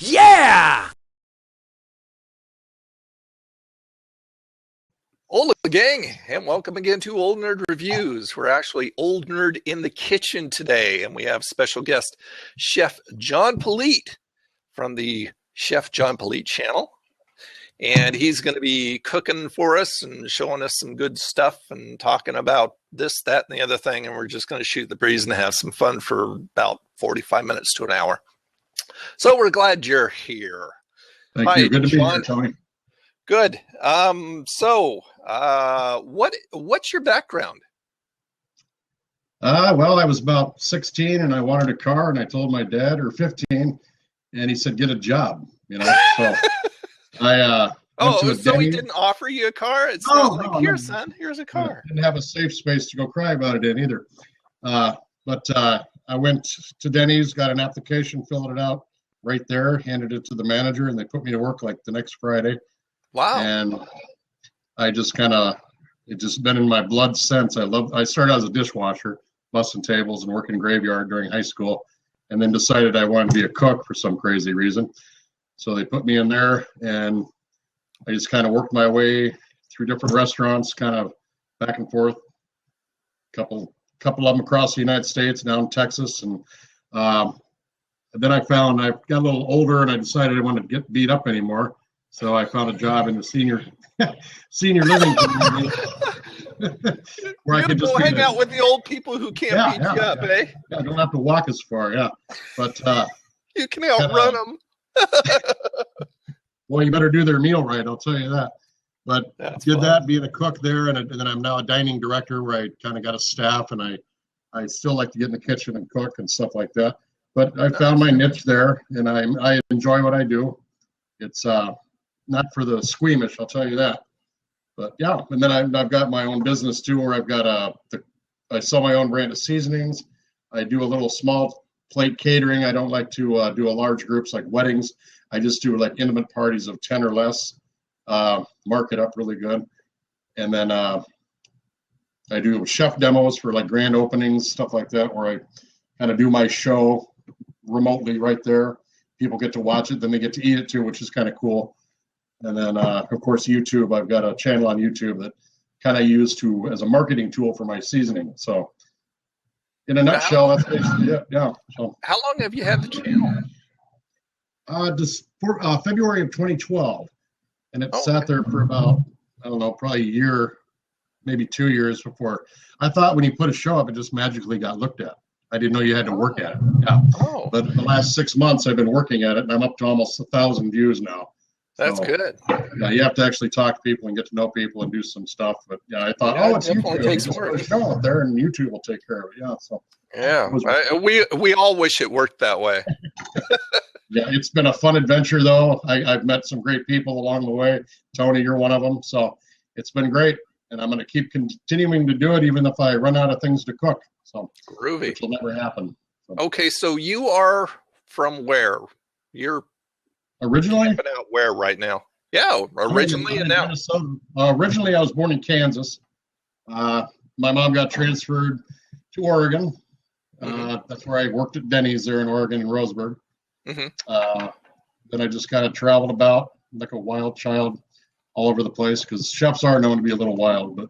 Yeah! Hola, gang, and welcome again to Old Nerd Reviews. We're actually Old Nerd in the kitchen today, and we have special guest Chef John Politte from the Chef John Politte channel. And he's going to be cooking for us and showing us some good stuff and talking about this, that, and the other thing. And we're just going to shoot the breeze and have some fun for about 45 minutes to an hour. So we're glad you're here. Thank you. Good to be here, Tony. Good. What's your background? Well, I was about 16 and I wanted a car, and I told my dad, or 15, and he said, get a job, so I so he didn't offer you a car? It's not like, here, son, here's a car. I didn't have a safe space to go cry about it in either. But I went to Denny's, got an application, filled it out right there, handed it to the manager, and they put me to work like the next Friday. Wow. And I just it's just been in my blood since. I started as a dishwasher, bussing tables and working graveyard during high school, and then decided I wanted to be a cook for some crazy reason. So they put me in there, and I just kind of worked my way through different restaurants, kind of back and forth, couple of them across the United States, down in Texas. And then I got a little older, and I decided I didn't want to get beat up anymore. So I found a job in the senior living community where I could just hang out with the old people who can't beat you up, eh? Yeah, I don't have to walk as far, but you can outrun them. Well, you better do their meal right, I'll tell you that. But that, being a cook there, and then I'm now a dining director where I kind of got a staff, and I still like to get in the kitchen and cook and stuff like that. But I found my niche there, and I enjoy what I do. It's not for the squeamish, I'll tell you that. But yeah, and then I've got my own business too, where I've got I sell my own brand of seasonings. I do a little small plate catering. I don't like to do a large groups like weddings. I just do like intimate parties of 10 or less. Mark it up really good. And then I do chef demos for like grand openings, stuff like that, where I kind of do my show remotely right there. People get to watch it, then they get to eat it too, which is kind of cool. And then, of course, YouTube. I've got a channel on YouTube that kind of used as a marketing tool for my seasoning. So, in a nutshell, that's basically it. Yeah. So, how long have you had the channel? February of 2012, and it sat there for about, I don't know, probably a year, maybe 2 years before. I thought when you put a show up, it just magically got looked at. I didn't know you had to work at it. Yeah. But in the last 6 months, I've been working at it, and I'm up to almost 1,000 views now. That's good. Yeah, you have to actually talk to people and get to know people and do some stuff. But yeah, I thought, it's YouTube. Takes just work. put a show up there, and YouTube will take care of it. Yeah. So. Yeah. We all wish it worked that way. Yeah, it's been a fun adventure, though. I've met some great people along the way. Tony, you're one of them. So it's been great, and I'm going to keep continuing to do it, even if I run out of things to cook. So groovy. Which will never happen. So. Okay, so you are from where? You're originally out where right now? Yeah, originally and now. Originally, I was born in Kansas. My mom got transferred to Oregon. That's where I worked at Denny's there in Oregon in Roseburg. Mm-hmm. Then I just kind of traveled about like a wild child all over the place, because chefs are known to be a little wild, but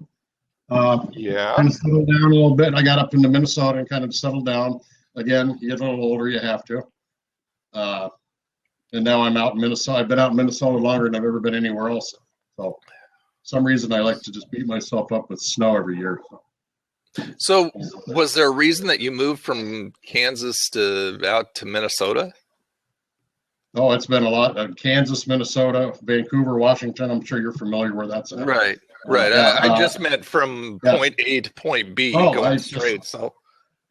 kind of settled down a little bit. I got up into Minnesota and kind of settled down. Again, you get a little older, you have to. And now I'm out in Minnesota. I've been out in Minnesota longer than I've ever been anywhere else. So for some reason, I like to just beat myself up with snow every year. So was there a reason that you moved from Kansas out to Minnesota? Oh, it's been a lot. Kansas, Minnesota, Vancouver, Washington. I'm sure you're familiar where that's at. Right. I just meant from point A to point B, going straight. So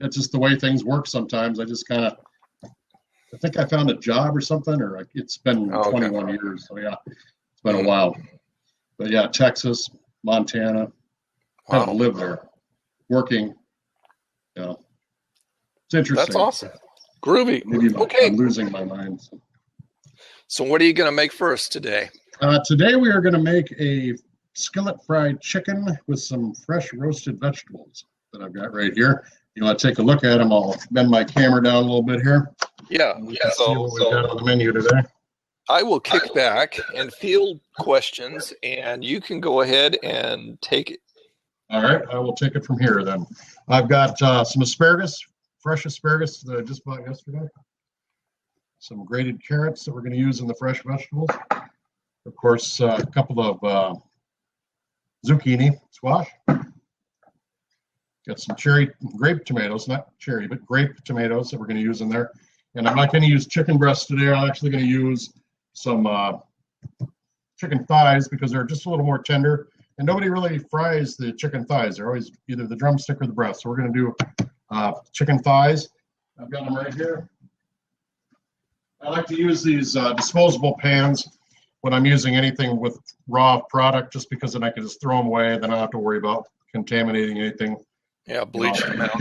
it's just the way things work sometimes. I just kind of, I think I found a job or something, or it's been 21 years. So yeah, it's been a while. But yeah, Texas, Montana, kind of live there, working. Yeah, it's interesting. That's awesome. Groovy. Maybe I'm losing my mind. So what are you going to make for us today? Today we are going to make a skillet fried chicken with some fresh roasted vegetables that I've got right here. you want to take a look at them, I'll bend my camera down a little bit here. Yeah. See what we've got on the menu today. I will kick back and field questions, and you can go ahead and take it. All right, I will take it from here then. I've got some asparagus, fresh asparagus that I just bought yesterday. Some grated carrots that we're going to use in the fresh vegetables. Of course, a couple of zucchini squash. Got some grape tomatoes, not cherry, but grape tomatoes that we're going to use in there. And I'm not going to use chicken breasts today. I'm actually going to use some chicken thighs because they're just a little more tender. And nobody really fries the chicken thighs. They're always either the drumstick or the breast. So we're going to do chicken thighs. I've got them right here. I like to use these disposable pans when I'm using anything with raw product, just because then I can just throw them away. Then I don't have to worry about contaminating anything. Yeah, bleach them out.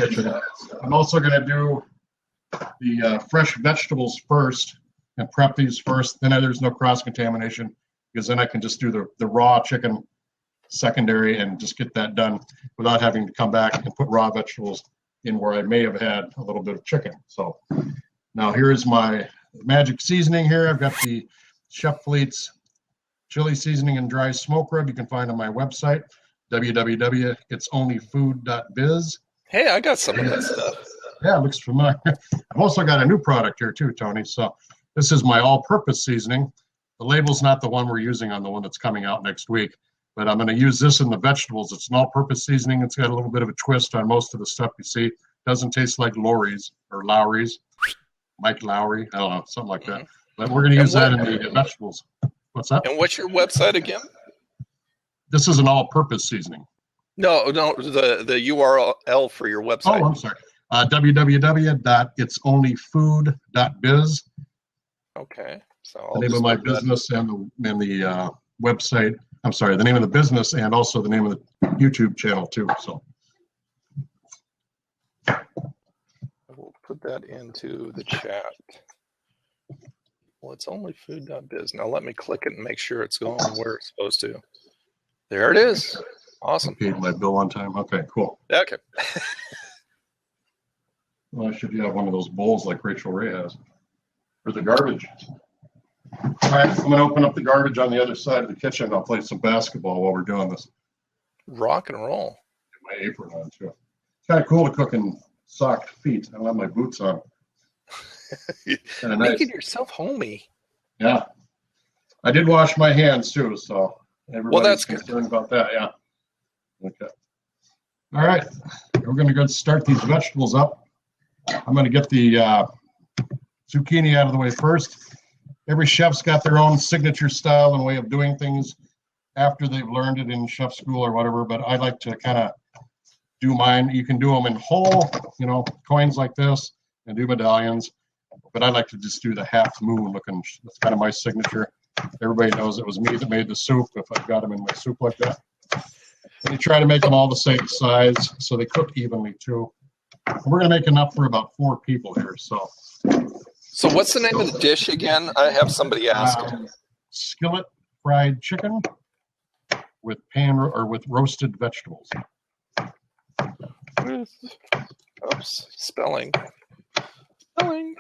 I'm also going to do the fresh vegetables first and prep these first. Then there's no cross-contamination because then I can just do the raw chicken secondary and just get that done without having to come back and put raw vegetables in where I may have had a little bit of chicken. So now here's my magic seasoning here. I've got the Chef Politte's chili seasoning and dry smoke rub. You can find on my website, www.itsonlyfood.biz. Hey, I got some of that stuff. Yeah, it looks familiar. I've also got a new product here too, Tony. So this is my all-purpose seasoning. The label's not the one we're using on the one that's coming out next week, but I'm going to use this in the vegetables. It's an all-purpose seasoning. It's got a little bit of a twist on most of the stuff you see. It doesn't taste like Lawry's or Lowry's. Mike Lowry, I don't know, something like that. But we're going to use that in the vegetables. What's that? And what's your website again? This is an all-purpose seasoning. No, the URL for your website. Oh, I'm sorry. www.itsonlyfood.biz. Okay. So the name of my business and the website. I'm sorry, the name of the business and also the name of the YouTube channel too. So I will put that into the chat. Well, it's only food.biz. Now let me click it and make sure it's going where it's supposed to. There it is. Awesome. I paid my bill on time. Okay, cool. Okay. Well, I should have one of those bowls like Rachel Ray has for the garbage. All right, I'm going to open up the garbage on the other side of the kitchen. I'll play some basketball while we're doing this. Rock and roll. Get my apron on too. It's kind of cool to cook in socked feet. I don't have my boots on. Making yourself homey. Yeah. I did wash my hands too, so everybody's concerned about that. Yeah. Okay. All right. We're going to go start these vegetables up. I'm going to get the zucchini out of the way first. Every chef's got their own signature style and way of doing things after they've learned it in chef school or whatever, but I like to kind of do mine. You can do them in whole, coins like this and do medallions, but I like to just do the half moon looking. That's kind of my signature. Everybody knows it was me that made the soup if I've got them in my soup like that. And you try to make them all the same size so they cook evenly too. And we're going to make enough for about 4 people here. So what's the name of the dish again? I have somebody ask. Skillet fried chicken with with roasted vegetables. Spelling. With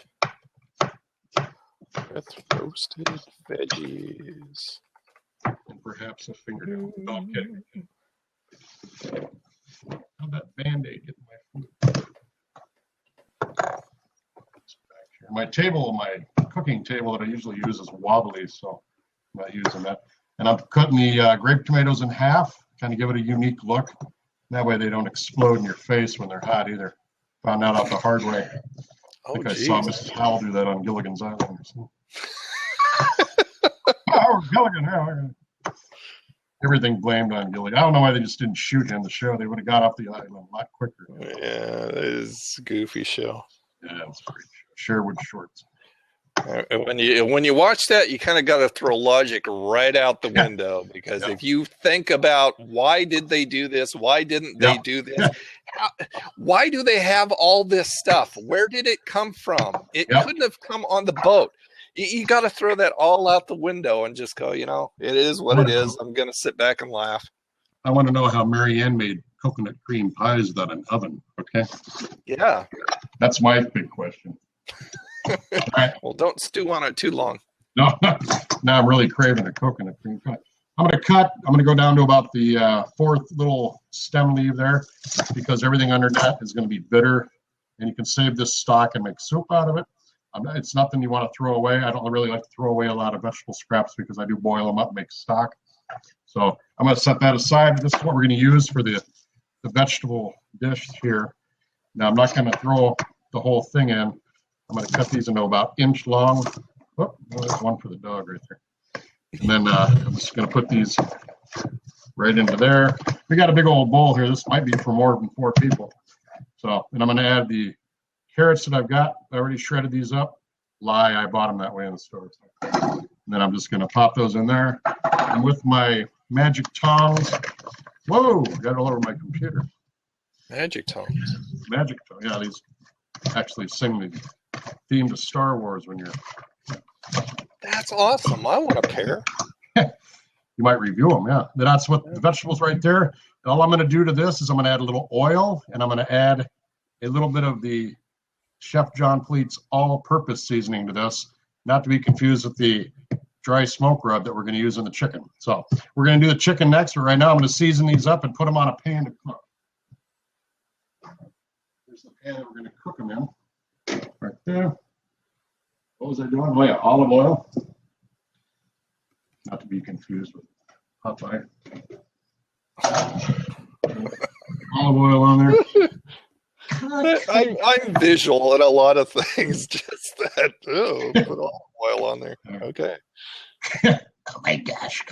roasted veggies. And perhaps a fingernail. No, I'm kidding. How'd that Band-Aid get in my food? My cooking table that I usually use is wobbly, so I'm not using that. And I'm cutting the grape tomatoes in half, kind of give it a unique look. That way they don't explode in your face when they're hot either. Found out the hard way. I think I saw Mrs. Howell do that on Gilligan's Island or something. Oh, Gilligan, everything blamed on Gilligan. I don't know why they just didn't shoot him the show. They would have got off the island a lot quicker. Yeah, it is a goofy show. Yeah, it was great. Sherwood Shorts. When you watch that, you kind of got to throw logic right out the window because if you think about why did they do this, why didn't they do this, why do they have all this stuff? Where did it come from? It couldn't have come on the boat. You got to throw that all out the window and just go, it is what it is. I'm going to sit back and laugh. I want to know how Mary Ann made coconut cream pies without an oven? Okay. Yeah. That's my big question. All right. Well, don't stew on it too long. No, now I'm really craving a coconut cream pie. I'm going to go down to about the fourth little stem leaf there, because everything under that is going to be bitter, and you can save this stalk and make soup out of it. It's nothing you want to throw away. I don't really like to throw away a lot of vegetable scraps because I do boil them up and make stock. So I'm going to set that aside. This is what we're going to use for the vegetable dish here. Now I'm not going to throw the whole thing in. I'm going to cut these into about inch long. Oh, there's one for the dog right there. And then I'm just going to put these right into there. We got a big old bowl here. This might be for more than 4 people. So, and I'm going to add the carrots that I've got. I already shredded these up. I bought them that way in the store. And then I'm just going to pop those in there. And with my magic tongs, whoa, got it all over my computer. Magic tongs. Magic tongs. Yeah, these actually sing the theme to Star Wars when you're. That's awesome. I want a pair. You might review them, yeah. That's what the vegetables right there. And all I'm going to do to this is I'm going to add a little oil, and I'm going to add a little bit of the Chef John Politte's all-purpose seasoning to this, not to be confused with the dry smoke rub that we're going to use in the chicken. So we're going to do the chicken next, but right now I'm going to season these up and put them on a pan to cook. Here's the pan that we're going to cook them in. Right there. What was I doing? Oh yeah, olive oil. Not to be confused with Popeye. Olive oil on there. I'm visual in a lot of things. Just that. Oh, put olive oil on there. Okay. Oh my gosh.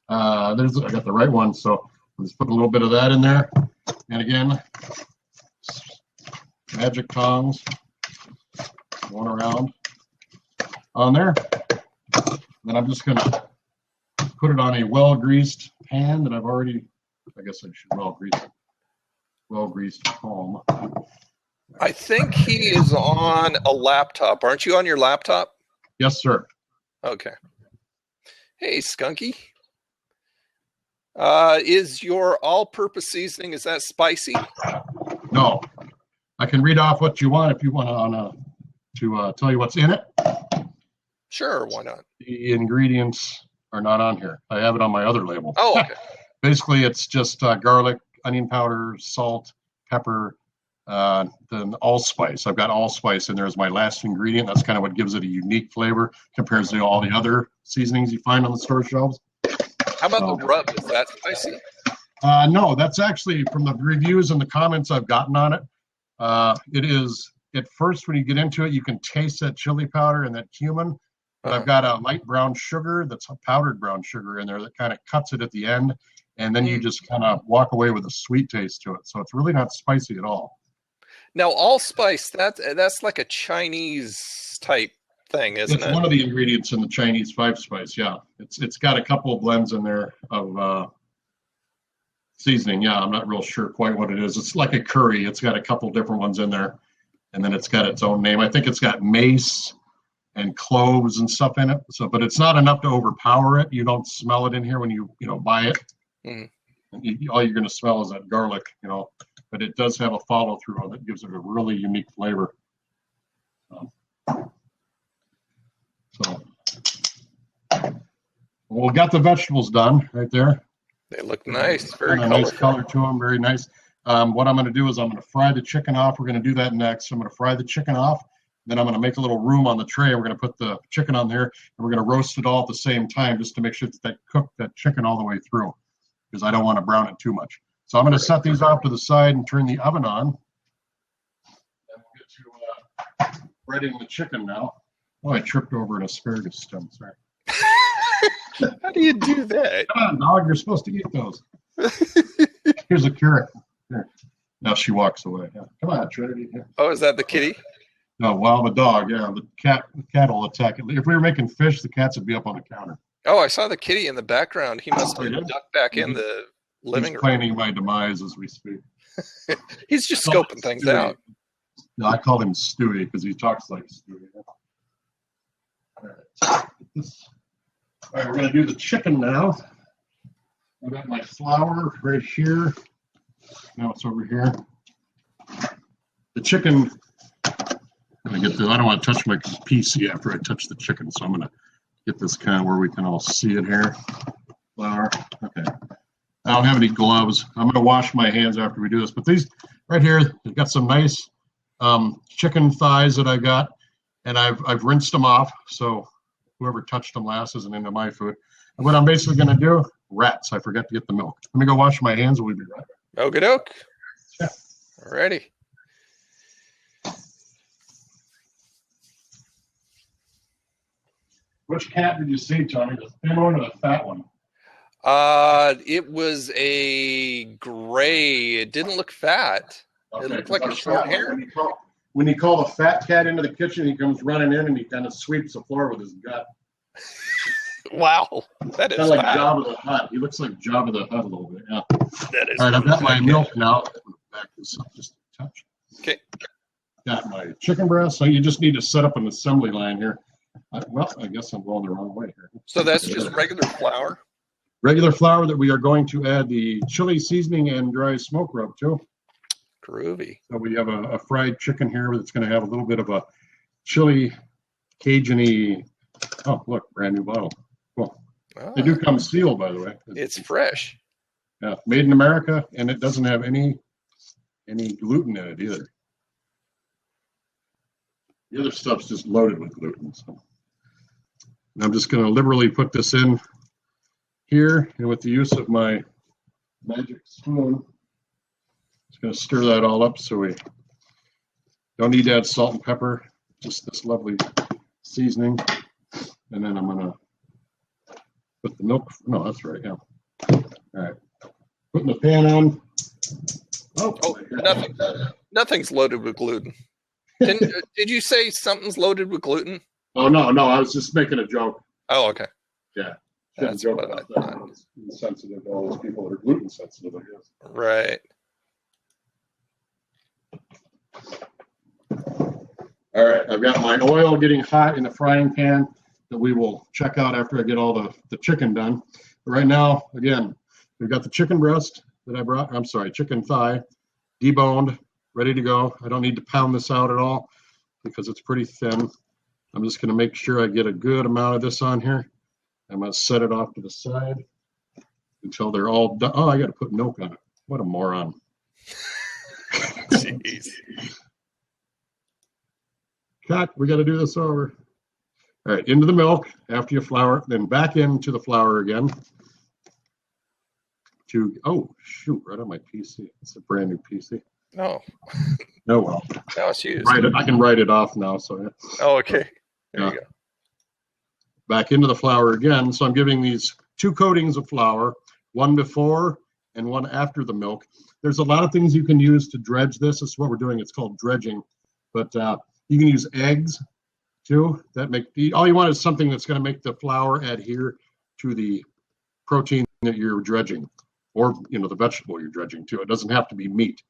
I got the right one, so I'll just put a little bit of that in there. And again, magic tongs going around on there. Then I'm just going to put it on a well-greased pan that I've already, I guess I should well-grease it. Well-greased home. I think he is on a laptop. Aren't you on your laptop? Yes, sir. Okay. Hey, Skunky. Is your all-purpose seasoning, is that spicy? No. I can read off what you want if you want to tell you what's in it. Sure, why not? The ingredients are not on here. I have it on my other label. Oh, okay. Basically, it's just garlic, onion powder, salt, pepper, then allspice. I've got allspice in there as my last ingredient. That's kind of what gives it a unique flavor compared to all the other seasonings you find on the store shelves. How about the rub? Is that spicy? No, that's actually from the reviews and the comments I've gotten on it. It is, at first when you get into it, you can taste that chili powder and that cumin. But I've got a light brown sugar, that's a powdered brown sugar in there that kind of cuts it at the end. And then you just kind of walk away with a sweet taste to it. So it's really not spicy at all. Now, allspice, that's like a Chinese type thing, isn't it? It's one of the ingredients in the Chinese 5-spice, yeah. It's got a couple of blends in there of seasoning. Yeah, I'm not real sure quite what it is. It's like a curry. It's got a couple different ones in there. And then it's got its own name. I think it's got mace and cloves and stuff in it. So, but it's not enough to overpower it. You don't smell it in here when you buy it. Mm-hmm. All you're going to smell is that garlic, but it does have a follow through that gives it a really unique flavor. So we got the vegetables done right there. They look nice, very colorful. Nice color to them, very nice. What I'm going to do is I'm going to fry the chicken off. We're going to do that next. So I'm going to fry the chicken off. Then I'm going to make a little room on the tray. We're going to put the chicken on there, and we're going to roast it all at the same time just to make sure that cook that chicken all the way through, because I don't want to brown it too much. So I'm going to set these off to the side and turn the oven on. And we'll get to breading the chicken now. Oh, I tripped over an asparagus stem. Sorry. How do you do that? Come on, dog. You're supposed to eat those. Here's a carrot. Here. Now she walks away. Yeah. Come on, Trinity. Here. Oh, is that the kitty? No, well, the dog, yeah. The cat will attack it. If we were making fish, the cats would be up on the counter. Oh, I saw the kitty in the background. He must have ducked back in the living room. He's planning my demise as we speak. He's just scoping things out. No, I call him Stewie because he talks like Stewie. All right. All right, we're going to do the chicken now. I've got my flour right here. Now it's over here. The chicken, I'm gonna get the, I don't want to touch my PC after I touch the chicken, so I'm gonna get this kind of where we can all see it here. Flour. Okay. I don't have any gloves. I'm gonna wash my hands after we do this. But these right here, they've got some nice chicken thighs that I got, and I've rinsed them off. So whoever touched them last isn't into my food. And what I'm basically gonna do, rats. I forgot to get the milk. Let me go wash my hands. We'll be right back. Okie doke. Yeah. Alrighty. Which cat did you see, Tony? The thin one or the fat one? It was a gray. It didn't look fat. Okay, it looked like a short hair. When you call the fat cat into the kitchen, he comes running in and he kind of sweeps the floor with his gut. Wow, that is kind of like fat. Jabba the Hutt. He looks like Jabba the Hutt a little bit. Yeah. That is. All right, I've got my milk now. Back this up just a touch. Okay. Got my chicken breast. So you just need to set up an assembly line here. Well, I guess I'm going the wrong way here. So that's just regular flour? Regular flour that we are going to add the chili seasoning and dry smoke rub to. Groovy. So we have a fried chicken here that's going to have a little bit of a chili Cajun-y. Oh, look, brand new bottle. Cool. Oh, They do come sealed, by the way. it's fresh. Yeah, made in America, and it doesn't have any gluten in it either. The other stuff's just loaded with gluten. So. And I'm just going to liberally put this in here, and with the use of my magic spoon, just going to stir that all up so we don't need to add salt and pepper, just this lovely seasoning. And then I'm going to put the milk. No, that's right. Yeah. All right. Putting the pan on. Oh, Nothing's loaded with gluten. Did you say something's loaded with gluten? Oh, no. I was just making a joke. Oh, okay. Yeah. That's joke what about I that. It's sensitive to all those people that are gluten sensitive, I guess. Right. All right. I've got my oil getting hot in the frying pan that we will check out after I get all the chicken done. But right now, again, we've got the chicken breast that I brought. I'm sorry, chicken thigh, deboned, ready to go. I don't need to pound this out at all because it's pretty thin. I'm just going to make sure I get a good amount of this on here. I'm going to set it off to the side until they're all done. Oh, I got to put milk on it. What a moron. Jeez. Cut, we got to do this over. All right, into the milk after you flour, then back into the flour again. Oh, shoot, right on my PC. It's a brand new PC. No. Oh, well. Now it's used. I can write it off now. So. Yeah. Oh, okay. There you go. Back into the flour again. So I'm giving these 2 coatings of flour, one before and one after the milk. There's a lot of things you can use to dredge this. This is what we're doing. It's called dredging. But you can use eggs too. All you want is something that's going to make the flour adhere to the protein that you're dredging, or the vegetable you're dredging too. It doesn't have to be meat.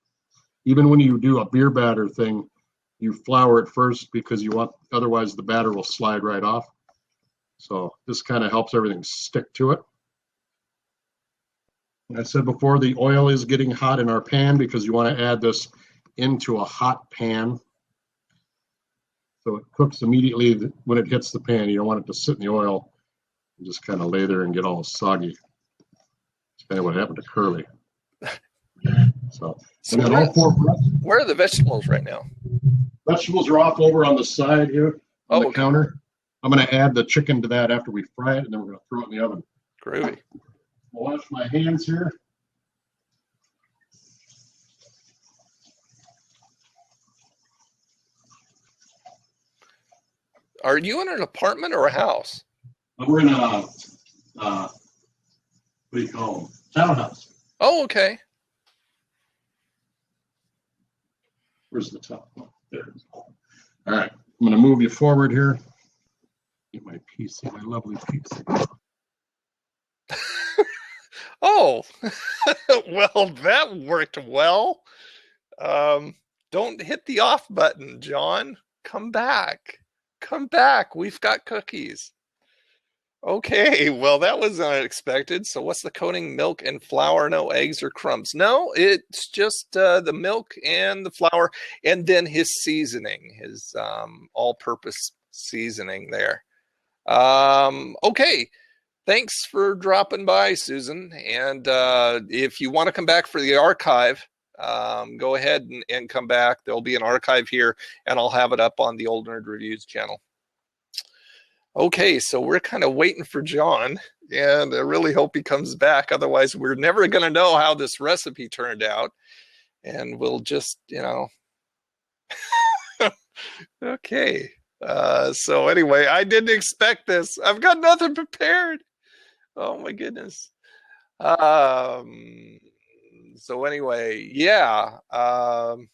Even when you do a beer batter thing, you flour it first because otherwise the batter will slide right off. So this kind of helps everything stick to it. I said before, the oil is getting hot in our pan because you want to add this into a hot pan. So it cooks immediately when it hits the pan. You don't want it to sit in the oil and just kind of lay there and get all soggy. That's kind of what happened to Curly. So where are the vegetables right now? Vegetables are off over on the side here on the counter. I'm going to add the chicken to that after we fry it, and then we're going to throw it in the oven. Groovy. I'll wash my hands here. Are you in an apartment or a house? We're in a, what do you call them? Townhouse. Oh, okay. Where's the top one? There it is. All right, I'm going to move you forward here. Get my PC, my lovely PC. Oh, well, that worked well. Don't hit the off button, John. Come back. Come back. We've got cookies. Okay, well, that was unexpected. So what's the coating? Milk and flour, no eggs or crumbs. No, it's just the milk and the flour, and then his seasoning, his all-purpose seasoning there. Okay, thanks for dropping by, Susan. And if you want to come back for the archive, go ahead and come back. There'll be an archive here, and I'll have it up on the Old Nerd Reviews channel. Okay, so we're kind of waiting for John, and I really hope he comes back. Otherwise, we're never going to know how this recipe turned out, and we'll just, you know. Okay, so anyway, I didn't expect this. I've got nothing prepared. Oh, my goodness. So anyway, yeah. Oh,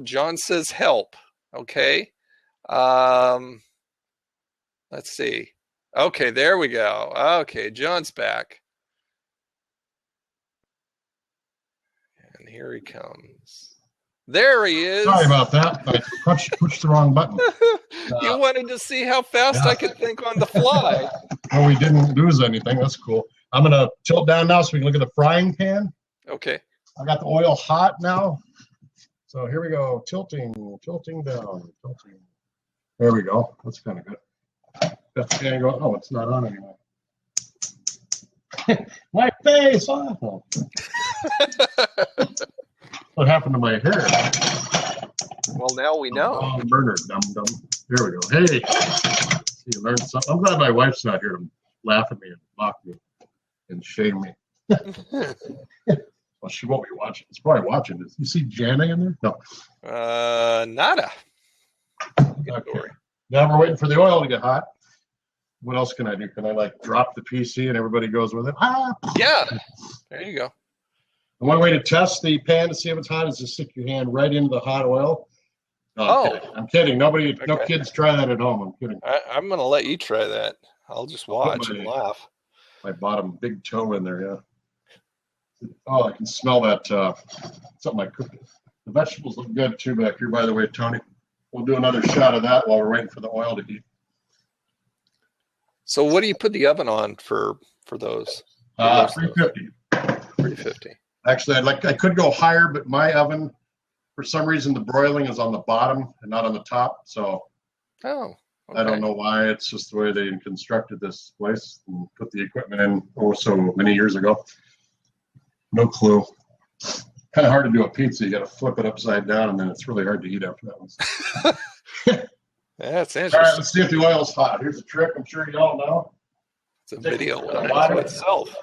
John says help. Okay. Let's see. Okay, there we go. Okay, John's back. And here he comes. There he is. Sorry about that. I pushed the wrong button. You wanted to see how fast I could think on the fly. Well, we didn't lose anything. That's cool. I'm going to tilt down now so we can look at the frying pan. Okay. I got the oil hot now. So here we go. Tilting down. Tilting. There we go. That's kind of good. Got the pan going. Oh, it's not on anymore. My face. Oh. What happened to my hair? Well, now we know. Oh, burner, dum. There we go. Hey, see, you learned something. I'm glad my wife's not here to laugh at me and mock me and shame me. Well, she won't be watching. She's probably watching this. You see Jana in there? No. Nada. Okay. Now we're waiting for the oil to get hot. What else can I do? Can I like drop the PC and everybody goes with it? Yeah. There you go. And one way to test the pan to see if it's hot is to stick your hand right into the hot oil. No, I'm kidding. No kids try that at home. I'm kidding. I'm going to let you try that. I'll just watch and laugh. My bottom big toe in there, yeah. Oh, I can smell that something I cooked. The vegetables look good too back here, by the way, Tony. We'll do another shot of that while we're waiting for the oil to heat. So what do you put the oven on for those? 350. 350. Actually, I could go higher, but my oven, for some reason, the broiling is on the bottom and not on the top. So okay. I don't know why. It's just the way they constructed this place and put the equipment in so many years ago. No clue. Kind of hard to do a pizza. You got to flip it upside down, and then it's really hard to eat after that one. That's interesting. All right, let's see if the oil's hot. Here's a trick. I'm sure you all know. It's a video unto itself.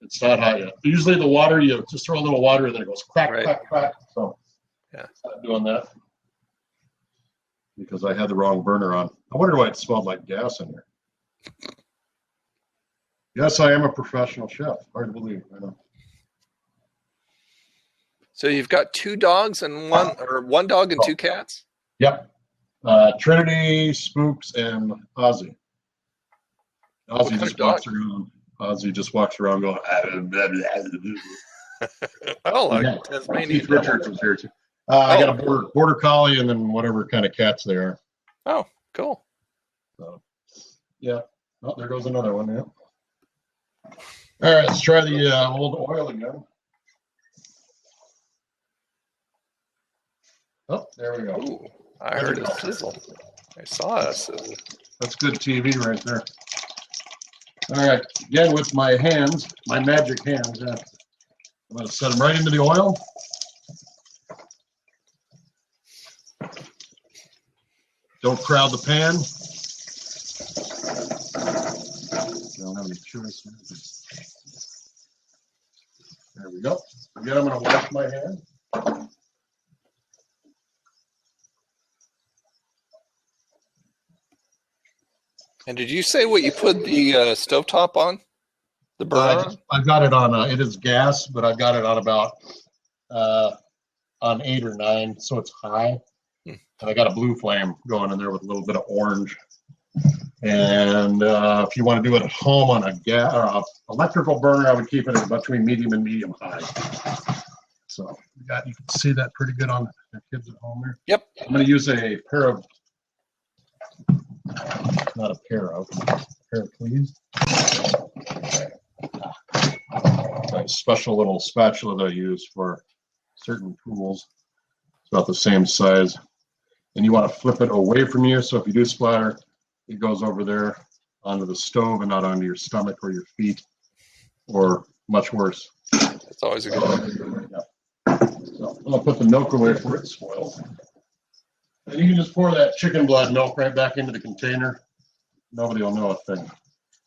It's not hot yet. Usually the water, you just throw a little water and then it goes crack, crack, crack. So yeah, I'm doing that because I had the wrong burner on. I wonder why it smelled like gas in there. Yes, I am a professional chef. Hard to believe. I know. So you've got 2 dogs and one dog and 2 cats? Yep. Trinity, Spooks, and Ozzy. Ozzy just walks around. Ozzy just walks around going. Tasmanian. Keith Richards was here too. I got a border collie and then whatever kind of cats they are. Oh, cool. So, yeah. Oh, there goes another one. Yeah. All right, let's try the old oil again. Oh, there we go. Ooh, I heard a sizzle. I saw a sizzle. That's good TV right there. All right, again with my hands, my magic hands. I'm going to set them right into the oil. Don't crowd the pan. I don't have any choice. There we go. Again, I'm going to wash my hand. And did you say what you put the stovetop on? The burner? I've got it on, it is gas, but I've got it on about on 8 or 9, so it's high. And I got a blue flame going in there with a little bit of orange. And if you want to do it at home on a gas or electrical burner, I would keep it between medium and medium high. So you can see that pretty good on the kids at home there. Yep. I'm going to use a pair of not a pair of, a pair of cleaves. A special little spatula that I use for certain tools. It's about the same size. And you want to flip it away from you, so if you do splatter, it goes over there onto the stove and not onto your stomach or your feet, or much worse. It's always a good one. Yeah. So I'm gonna put the milk away before it spoils. And you can just pour that chicken blood milk right back into the container. Nobody will know a thing.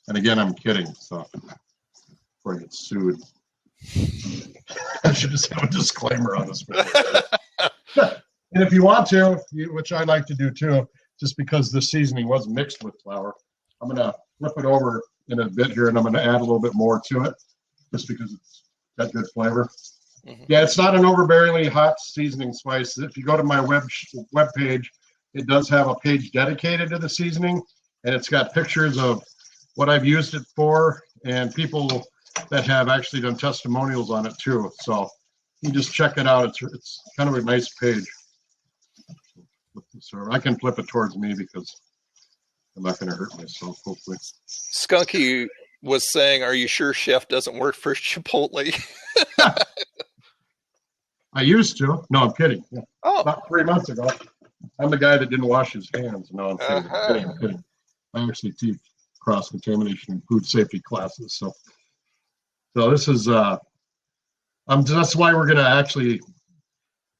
And again, I'm kidding, so before I get sued. I should just have a disclaimer on this. And if you want to, which I like to do too, just because the seasoning was mixed with flour, I'm going to flip it over in a bit here, and I'm going to add a little bit more to it, just because it's got good flavor. Mm-hmm. Yeah, it's not an overbearingly hot seasoning spice. If you go to my web page, it does have a page dedicated to the seasoning, and it's got pictures of what I've used it for and people that have actually done testimonials on it too. So you just check it out. It's kind of a nice page. I can flip it towards me because I'm not going to hurt myself, hopefully. Skunky was saying, are you sure Chef doesn't work for Chipotle? I used to. No, I'm kidding. Yeah. Oh. About 3 months ago. I'm the guy that didn't wash his hands. No, I'm kidding. I'm kidding. I actually teach cross-contamination and food safety classes. So this is, that's why we're going to actually,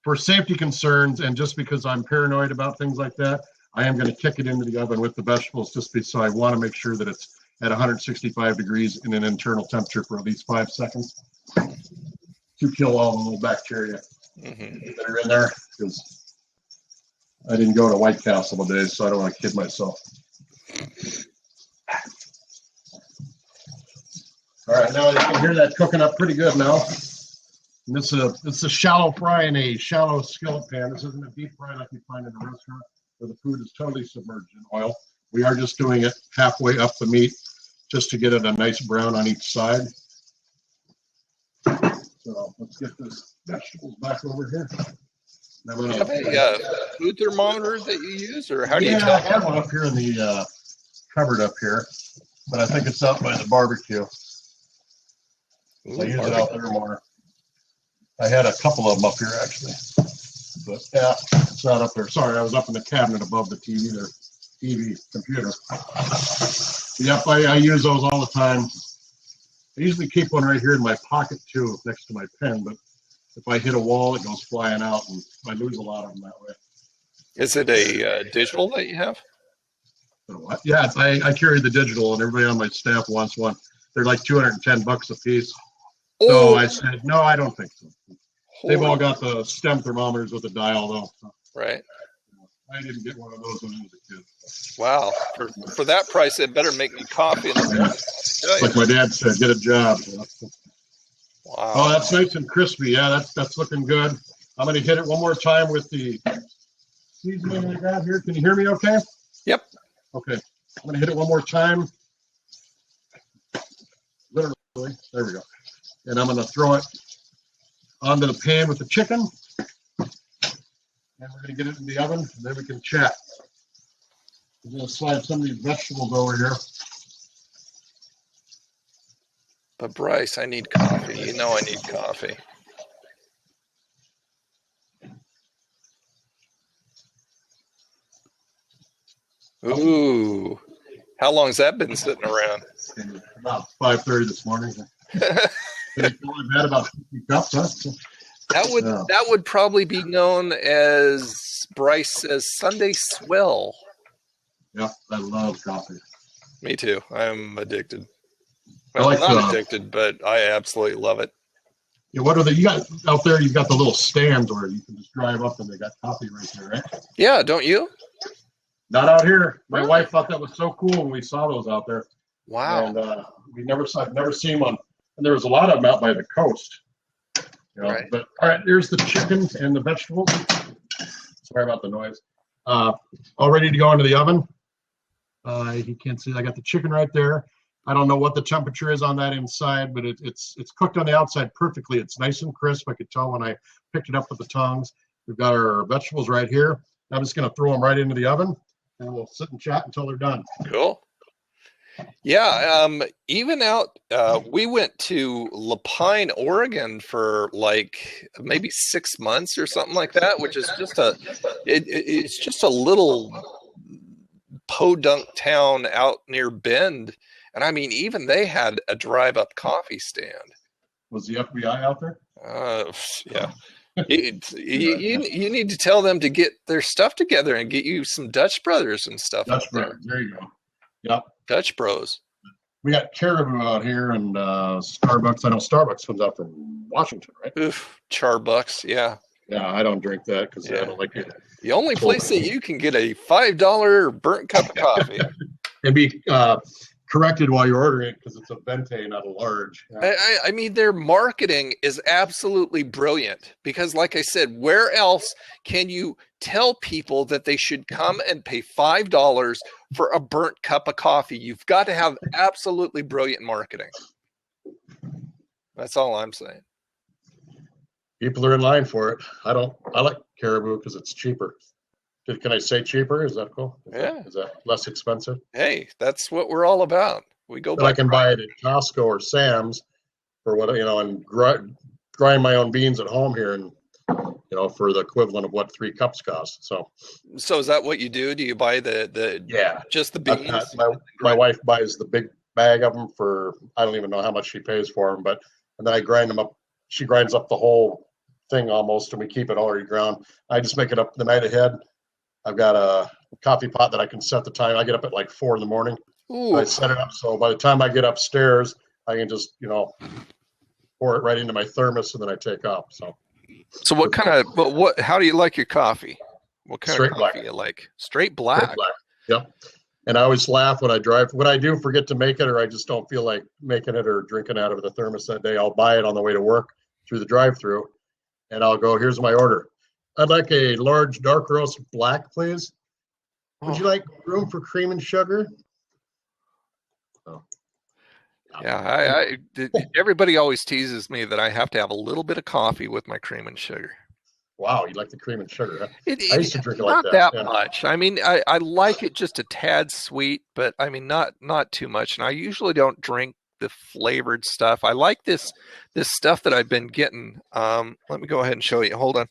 for safety concerns, and just because I'm paranoid about things like that, I am going to kick it into the oven with the vegetables, so I want to make sure that it's at 165 degrees in an internal temperature for at least 5 seconds to kill all the little bacteria that are in there, because I didn't go to White Castle today, so I don't want to kid myself. All right, now you can hear that cooking up pretty good now. And it's a shallow fry in a shallow skillet pan. This isn't a deep fry like you find in a restaurant where the food is totally submerged in oil. We are just doing it halfway up the meat just to get it a nice brown on each side. So let's get this vegetables back over here. Do you have a food thermometer that you use, or how do you tell? I have one up here in the cupboard up here, but I think it's out by the barbecue. So I use it out there more. I had a couple of them up here actually, but yeah, it's not up there. Sorry, I was up in the cabinet above the TV, the TV computer. Yep, I use those all the time. I usually keep one right here in my pocket too, next to my pen, but if I hit a wall, it goes flying out, and I lose a lot of them that way. Is it a digital that you have? Yeah, I carry the digital, and everybody on my staff wants one. They're like $210 a piece. Oh. So I said, no, I don't think so. They've all got the stem thermometers with the dial, though. So. Right. I didn't get one of those when I was a kid. Wow. For that price, it better make me coffee in the morning. Like my dad said, get a job. Wow. Oh, that's nice and crispy. Yeah, that's looking good. I'm going to hit it one more time with the seasoning I got here. Can you hear me okay? Yep. Okay. I'm going to hit it one more time. Literally. There we go. And I'm going to throw it onto the pan with the chicken. And we're going to get it in the oven, and then we can chat. I'm going to slide some of these vegetables over here. But Bryce, I need coffee. You know I need coffee. Ooh. How long has that been sitting around? About 5:30 this morning. I've had about 50 cups, huh? That would probably be known as, Bryce says, Sunday Swell. Yeah, I love coffee. Me too. I'm addicted. Well, not addicted, but I absolutely love it. Yeah, what are you got out there? You've got the little stands where you can just drive up and they got coffee right there, right? Yeah, don't you? Not out here. My wife thought that was so cool when we saw those out there. Wow. And I've never seen one. And there was a lot of them out by the coast. You know, right. But all right, here's the chicken and the vegetables. Sorry about the noise. All ready to go into the oven. You can't see. I got the chicken right there. I don't know what the temperature is on that inside, but it's cooked on the outside perfectly. It's nice and crisp. I could tell when I picked it up with the tongs. We've got our vegetables right here. I'm just going to throw them right into the oven. and we'll sit and chat until they're done. Cool. Yeah, even out, we went to Lapine, Oregon for like maybe 6 months or something like that, which is just it's just a little podunk town out near Bend. And I mean, even they had a drive-up coffee stand. Was the FBI out there? Yeah. You need to tell them to get their stuff together and get you some Dutch Brothers and stuff. Dutch Brothers. There you go. Yep. Dutch Bros. We got Caribou out here and Starbucks. I know Starbucks comes out from Washington, right? Oof, Charbucks. Yeah. Yeah, I don't drink that because I don't like it. The only place that you can get a $5 burnt cup of coffee. And be corrected while you're ordering it because it's a venti, not a large. Yeah. I mean, their marketing is absolutely brilliant because, like I said, where else can you tell people that they should come and pay $5 for a burnt cup of coffee? You've got to have absolutely brilliant marketing. That's all I'm saying. People are in line for it. I like Caribou because it's cheaper. Can I say cheaper? Is that cool? Is that less expensive? Hey, that's what we're all about. We go. But I can buy it at Costco or Sam's for what, and grind my own beans at home here, and for the equivalent of what 3 cups cost. So is that what you do? Do you buy just the beans? My wife buys the big bag of them for, I don't even know how much she pays for them, and then I grind them up. She grinds up the whole thing almost, and we keep it already ground. I just make it up the night ahead. I've got a coffee pot that I can set the time. I get up at like 4 a.m. I set it up so by the time I get upstairs, I can just pour it right into my thermos, and then I take off. So what kind of how do you like your coffee? What kind of coffee do you like? Straight black. Straight black. Yep. And I always laugh when I drive. When I do forget to make it, or I just don't feel like making it or drinking out of the thermos that day, I'll buy it on the way to work through the drive-through, and I'll go, here's my order. I'd like a large dark roast black, please. Would you like room for cream and sugar? Oh. Yeah, everybody always teases me that I have to have a little bit of coffee with my cream and sugar. Wow, you like the cream and sugar, huh? I used to drink it like that. Not that much. I mean, I like it just a tad sweet, but I mean, not too much. And I usually don't drink the flavored stuff. I like this stuff that I've been getting. Let me go ahead and show you. Hold on.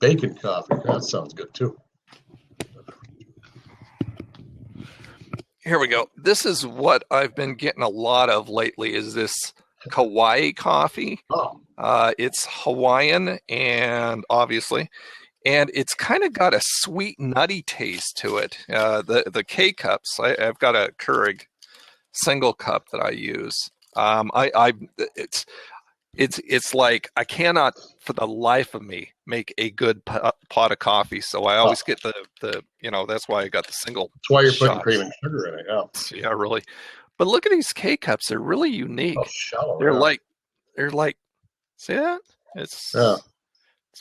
Bacon coffee. That sounds good too. Here we go. This is what I've been getting a lot of lately, is this Kauai coffee. Oh. It's Hawaiian, and it's kind of got a sweet, nutty taste to it. The K-cups, I've got a Keurig single cup that I use. It's like I cannot for the life of me make a good pot of coffee, so I always get the that's why I got the single. That's why you're putting cream and sugar in it. Yeah, really. But look at these K-cups; they're really unique. Shallow. They're like, see that? It's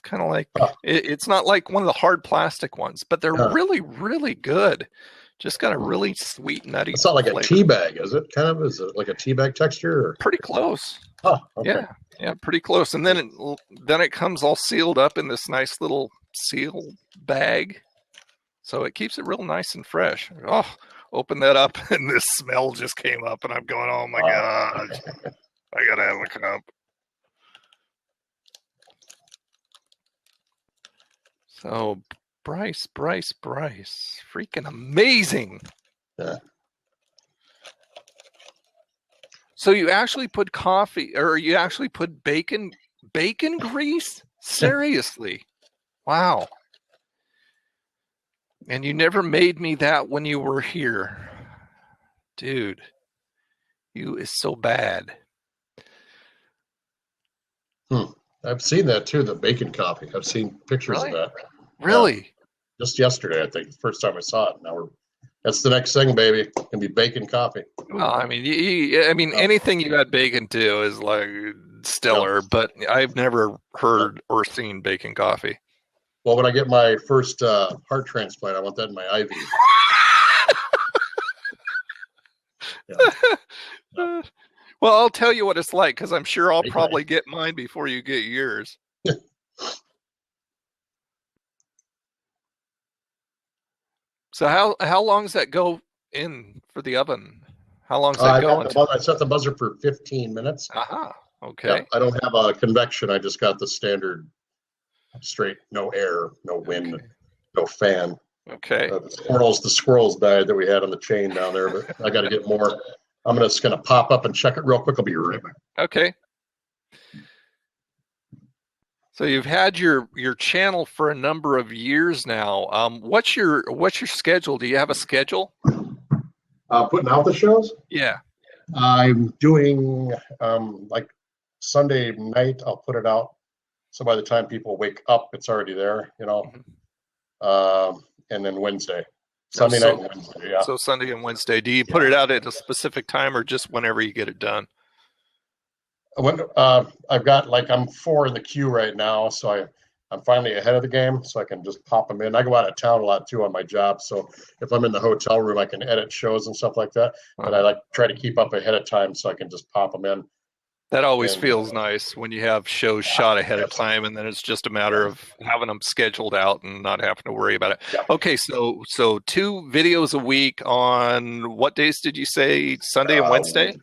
kind of like it's not like one of the hard plastic ones, but they're really, really good. Just got a really sweet, nutty. It's not like flavor. A tea bag, is it? Is it like a tea bag texture? Or? Pretty close. Oh, okay. Yeah, pretty close. And then it comes all sealed up in this nice little seal bag, so it keeps it real nice and fresh. Oh, open that up, and this smell just came up, and I'm going, oh my god, I gotta have a cup. So Bryce, freaking amazing. Yeah. So you actually put coffee, or you actually put bacon grease? Seriously? Wow. And you never made me that when you were here. Dude, you is so bad. I've seen that too, the bacon coffee. I've seen pictures of that. Really? Just yesterday, I think, the first time I saw it. Now that's the next thing, baby. It's gonna be bacon coffee. Well, I mean, anything you add bacon to is like stellar, but I've never heard or seen bacon coffee. Well, when I get my first heart transplant, I want that in my IV. Well, I'll tell you what it's like because I'm sure I'll probably get mine before you get yours. So how long does that go in for the oven? How long does that go? I set the buzzer for 15 minutes. Aha. Okay. Yeah, I don't have a convection. I just got the standard straight, no air, no wind, okay. No fan. Okay. The squirrels died that we had on the chain down there, but I got to get more. I'm just going to pop up and check it real quick. I'll be right back. Okay. So you've had your channel for a number of years now. What's your schedule? Do you have a schedule? Putting out the shows? Yeah. I'm doing like Sunday night. I'll put it out. So by the time people wake up, it's already there, you know. Mm-hmm. And then Wednesday, Sunday night and Wednesday. Yeah. So Sunday and Wednesday. Do you put it out at a specific time or just whenever you get it done? When I've got I'm 4 in the queue right now, so I'm finally ahead of the game, so I can just pop them in. I go out of town a lot too on my job, so if I'm in the hotel room, I can edit shows and stuff like that. But I try to keep up ahead of time so I can just pop them in. That always feels nice when you have shows shot ahead of time, and then it's just a matter of having them scheduled out and not having to worry about it. Yeah. Okay, so 2 videos a week on what days did you say? Sunday and Wednesday?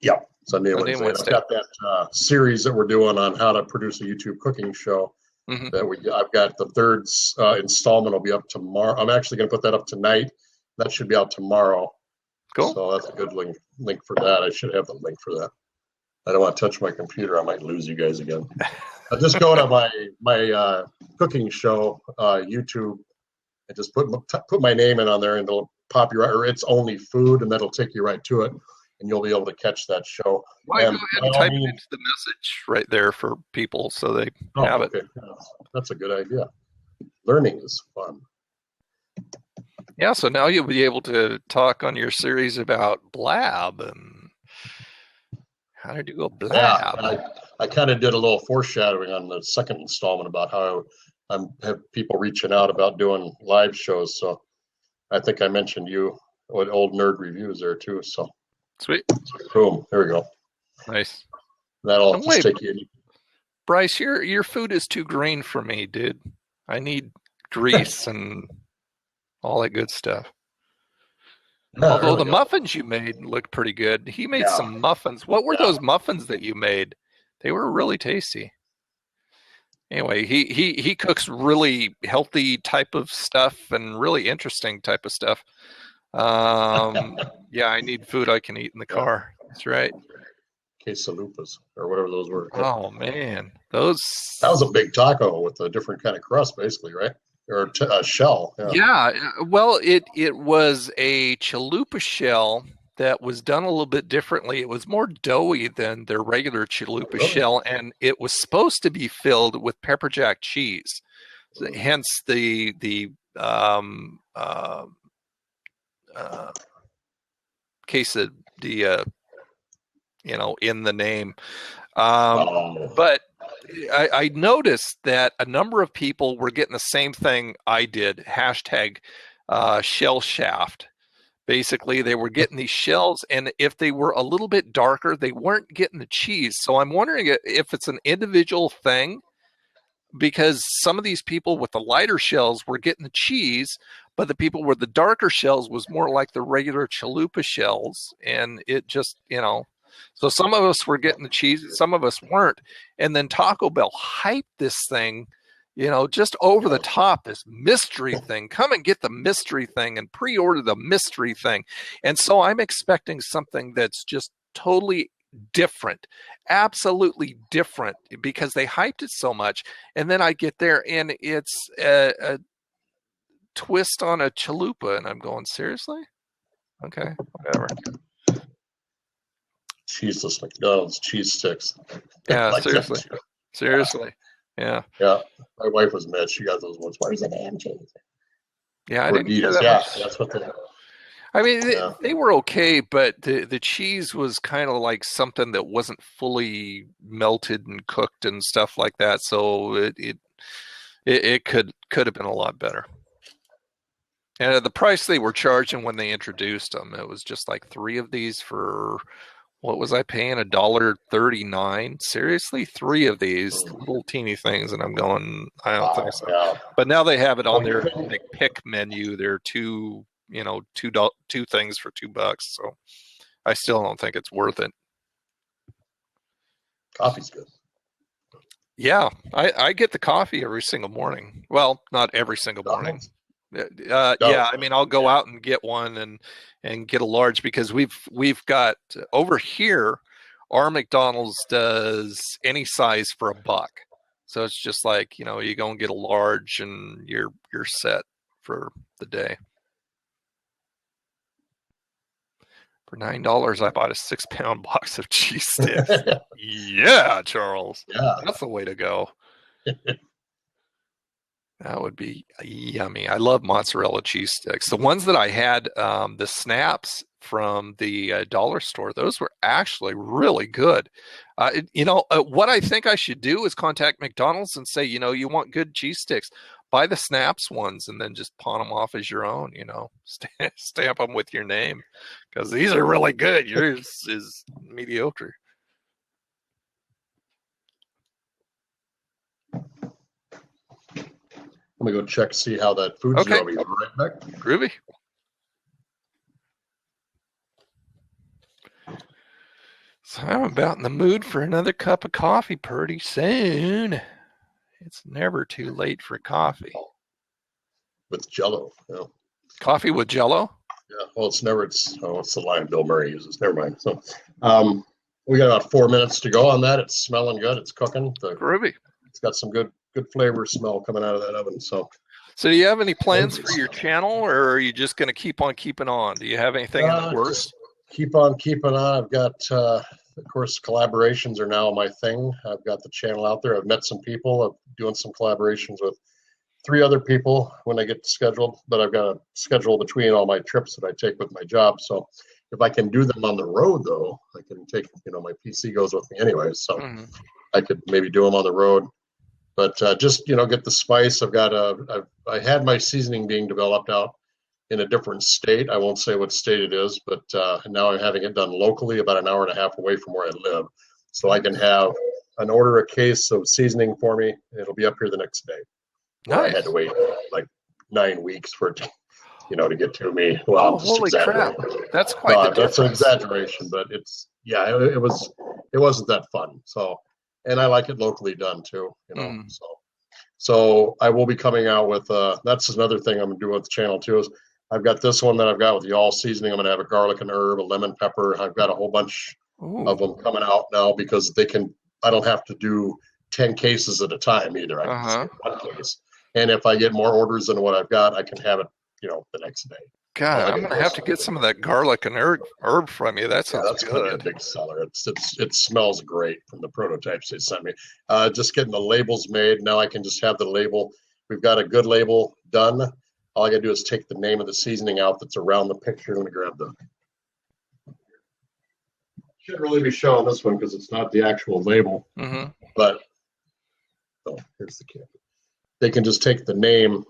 Yeah, Sunday and Wednesday. I've got that series that we're doing on how to produce a YouTube cooking show. Mm-hmm. I've got the 3rd installment will be up tomorrow. I'm actually going to put that up tonight. That should be out tomorrow. Cool. So that's a good link for that. I should have the link for that. I don't want to touch my computer. I might lose you guys again. Just go to my cooking show YouTube and just put my name in on there, and it'll pop you right. Or it's only food, and that'll take you right to it, and you'll be able to catch that show. Why go ahead and type it into the message right there for people so they have it. Yeah, that's a good idea. Learning is fun. Yeah, so now you'll be able to talk on your series about blab and how did you go blab? Yeah, I kind of did a little foreshadowing on the 2nd installment about how I have people reaching out about doing live shows. So I think I mentioned you with Old Nerd Reviews there too. So sweet. Boom. There we go. Nice. That'll just take you. Bryce, your food is too green for me, dude. I need grease and all that good stuff. Although the muffins you made looked pretty good. He made some muffins. What were those muffins that you made? They were really tasty. Anyway, he cooks really healthy type of stuff and really interesting type of stuff. Yeah, I need food I can eat in the car. That's right. Quesalupas or whatever those were. Oh man, that was a big taco with a different kind of crust, basically, right? Or a shell. Yeah. Well, it was a chalupa shell that was done a little bit differently. It was more doughy than their regular chalupa shell, and it was supposed to be filled with pepper jack cheese. Hence the quesadilla, in the name. But I noticed that a number of people were getting the same thing I did, #shell shaft. Basically, they were getting these shells, and if they were a little bit darker, they weren't getting the cheese. So I'm wondering if it's an individual thing, because some of these people with the lighter shells were getting the cheese, but the people with the darker shells was more like the regular chalupa shells, and it just, So some of us were getting the cheese, some of us weren't. And then Taco Bell hyped this thing, just over the top, this mystery thing. Come and get the mystery thing and pre-order the mystery thing. And so I'm expecting something that's just totally different, absolutely different, because they hyped it so much. And then I get there and it's a twist on a chalupa, and I'm going, seriously? Okay, whatever. Cheeseless McDonald's cheese sticks. Yeah, seriously. Yeah. Yeah. My wife was mad. She got those ones. Where's the damn cheese? Yeah, I didn't hear that. Yeah, that's what they. I mean, they were okay, but the cheese was kind of like something that wasn't fully melted and cooked and stuff like that. So it could have been a lot better. And the price they were charging when they introduced them, it was just like 3 of these for what was I paying? $1.39? Seriously? 3 of these little teeny things, and I'm going, I don't think so. Yeah. But now they have it on their like, pick menu. They're two things for $2. So I still don't think it's worth it. Coffee's good. Yeah, I get the coffee every single morning. Well, not every single morning. Yeah, I mean, I'll go out and get one and get a large, because we've got over here, our McDonald's does any size for $1. So it's just like, you go and get a large and you're set for the day. For $9, I bought a 6-pound box of cheese sticks. Yeah, Charles. Yeah. That's the way to go. That would be yummy. I love mozzarella cheese sticks. The ones that I had, the snaps from the dollar store, those were actually really good. What I think I should do is contact McDonald's and say, you want good cheese sticks, buy the snaps ones and then just pawn them off as your own, stamp them with your name, because these are really good. Yours is mediocre. Let me go check, see how that food's going. Right back. Groovy. So I'm about in the mood for another cup of coffee pretty soon. It's never too late for coffee. With Jello. Yeah. Coffee with Jello? Yeah. Well, it's the line Bill Murray uses. Never mind. So, we got about 4 minutes to go on that. It's smelling good. It's cooking. Groovy. It's got some good flavor smell coming out of that oven. So do you have any plans for your channel, or are you just going to keep on keeping on? Do you have anything in the works? Keep on keeping on. I've got, of course, collaborations are now my thing. I've got the channel out there. I've met some people. I'm doing some collaborations with 3 other people when I get scheduled, but I've got a schedule between all my trips that I take with my job. So if I can do them on the road, though, I can take, my PC goes with me anyway. So I could maybe do them on the road. But just, get the spice. I had my seasoning being developed out in a different state. I won't say what state it is, but now I'm having it done locally about an hour and a half away from where I live. So I can have order a case of seasoning for me. It'll be up here the next day. Nice. I had to wait like 9 weeks for it to get to me. Well, holy crap. That's quite the difference. That's an exaggeration, but it wasn't that fun. So, and I like it locally done too, So I will be coming out with, that's another thing I'm going to do with the channel too, is I've got this one that I've got with the all seasoning. I'm going to have a garlic and herb, a lemon pepper. I've got a whole bunch of them coming out now, because I don't have to do 10 cases at a time either. I can just get 1 case. And if I get more orders than what I've got, I can have it, the next day. God, I'm going to have to get some of that garlic and herb from you. That sounds that's good. That's a big seller. It smells great from the prototypes they sent me. Just getting the labels made. Now I can just have the label. We've got a good label done. All I got to do is take the name of the seasoning out that's around the picture. I'm going to grab the. Shouldn't really be showing this one because it's not the actual label. But here's the kit. They can just take the name,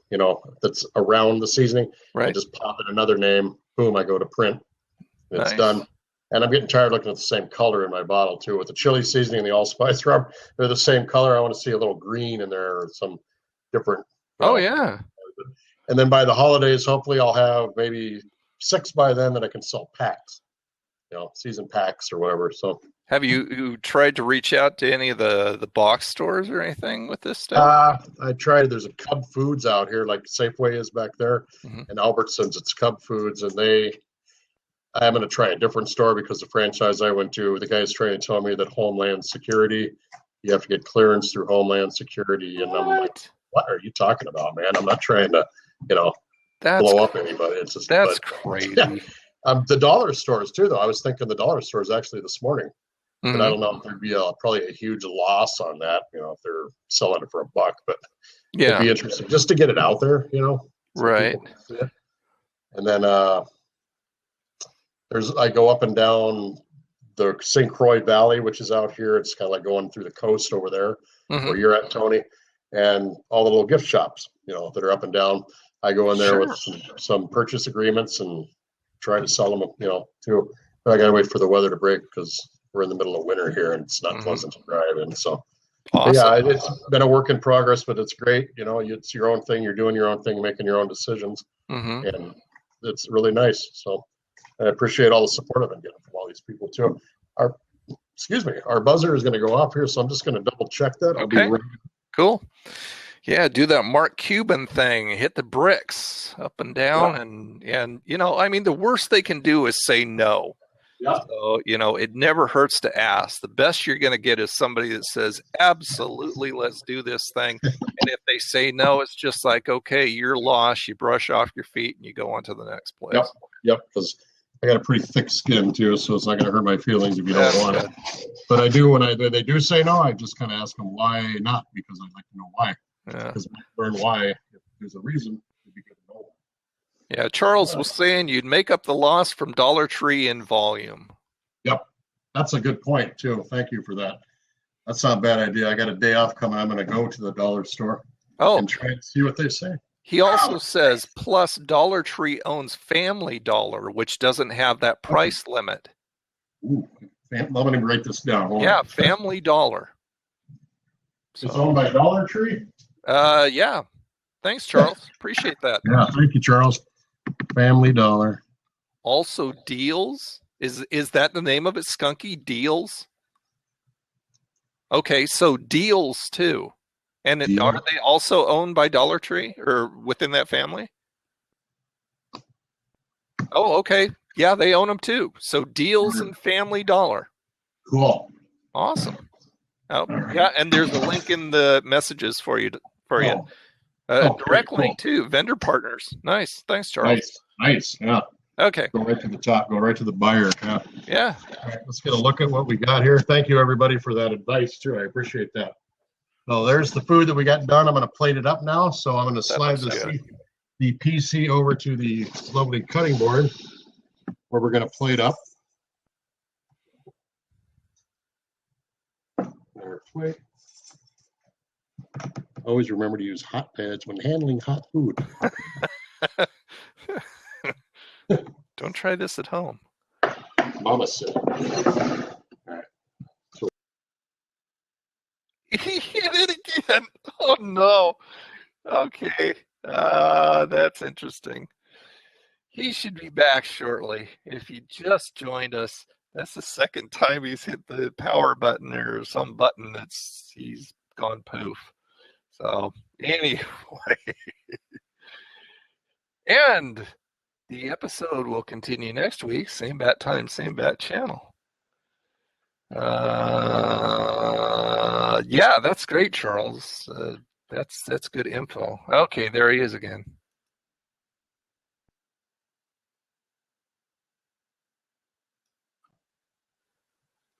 that's around the seasoning, and just pop in another name. Boom, I go to print. And it's done. And I'm getting tired looking at the same color in my bottle, too. With the chili seasoning and the allspice rub, they're the same color. I want to see a little green in there, or some different. Yeah. And then by the holidays, hopefully I'll have maybe 6 by then that I can sell packs, season packs or whatever. So. Have you tried to reach out to any of the box stores or anything with this stuff? I tried. There's a Cub Foods out here, like Safeway is back there, and Albertsons. It's Cub Foods, and I'm going to try a different store, because the franchise I went to, the guy's trying to tell me that Homeland Security, you have to get clearance through Homeland Security, and I'm like, what are you talking about, man? I'm not trying to, blow up anybody. It's just crazy. Yeah. The dollar stores too, though. I was thinking the dollar stores actually this morning. But I don't know if there'd be probably a huge loss on that, if they're selling it for $1. But it'd be interesting just to get it out there, Right. And then I go up and down the St. Croix Valley, which is out here. It's kind of like going through the coast over there where you're at, Tony, and all the little gift shops, that are up and down. I go in there with some purchase agreements and try to sell them, too. I got to wait for the weather to break because we're in the middle of winter here and it's not pleasant to drive in. So, awesome. Yeah, it's been a work in progress, but it's great. You know, it's your own thing. You're doing your own thing, making your own decisions, and it's really nice. So I appreciate all the support I've been getting from all these people too. Our buzzer is going to go off here, so I'm just going to double check that. I'll be ready. Cool. Yeah, do that Mark Cuban thing. Hit the bricks up and down, and you know, I mean, the worst they can do is say no. Yeah. So, you know, it never hurts to ask. The best you're going to get is somebody that says, absolutely, let's do this thing. And if they say no, it's just like, okay, you're lost. You brush off your feet and you go on to the next place. Yep. Because I got a pretty thick skin too, so it's not going to hurt my feelings if you don't want it. But I do, when they do say no, I just kind of ask them why not, because I'd like to know why. Because when I learn why, if there's a reason, it'd be good to know. Yeah, Charles was saying you'd make up the loss from Dollar Tree in volume. Yep, that's a good point too. Thank you for that. That's not a bad idea. I got a day off coming. I'm going to go to the dollar store and try and see what they say. He also says, plus Dollar Tree owns Family Dollar, which doesn't have that price limit. Ooh, I'm going to write this down. Family Dollar. It's owned by Dollar Tree? Yeah. Thanks, Charles. Appreciate that. Yeah, thank you, Charles. Family Dollar. Also, Deals. Is that the name of it? Skunky Deals? Okay, so Deals too. And are they also owned by Dollar Tree or within that family? Oh, okay. Yeah, they own them too. So Deals and Family Dollar. Cool. Awesome. Oh, yeah, and there's a link in the messages for you. Direct link too. Vendor partners. Nice. Thanks, Charles. Nice. Yeah. Okay. Go right to the top. Go right to the buyer. Yeah. All right, let's get a look at what we got here. Thank you, everybody, for that advice too. I appreciate that. So there's the food that we got done. I'm going to plate it up now. So I'm going to slide the PC over to the lovely cutting board where we're going to plate up. Our plate. Always remember to use hot pads when handling hot food. Don't try this at home. Mama said. All right. He hit it again. Oh no. Okay. That's interesting. He should be back shortly. If he just joined us, that's the second time he's hit the power button or some button he's gone poof. So anyway, and the episode will continue next week. Same bat time, same bat channel. Yeah, that's great, Charles. That's good info. Okay, there he is again.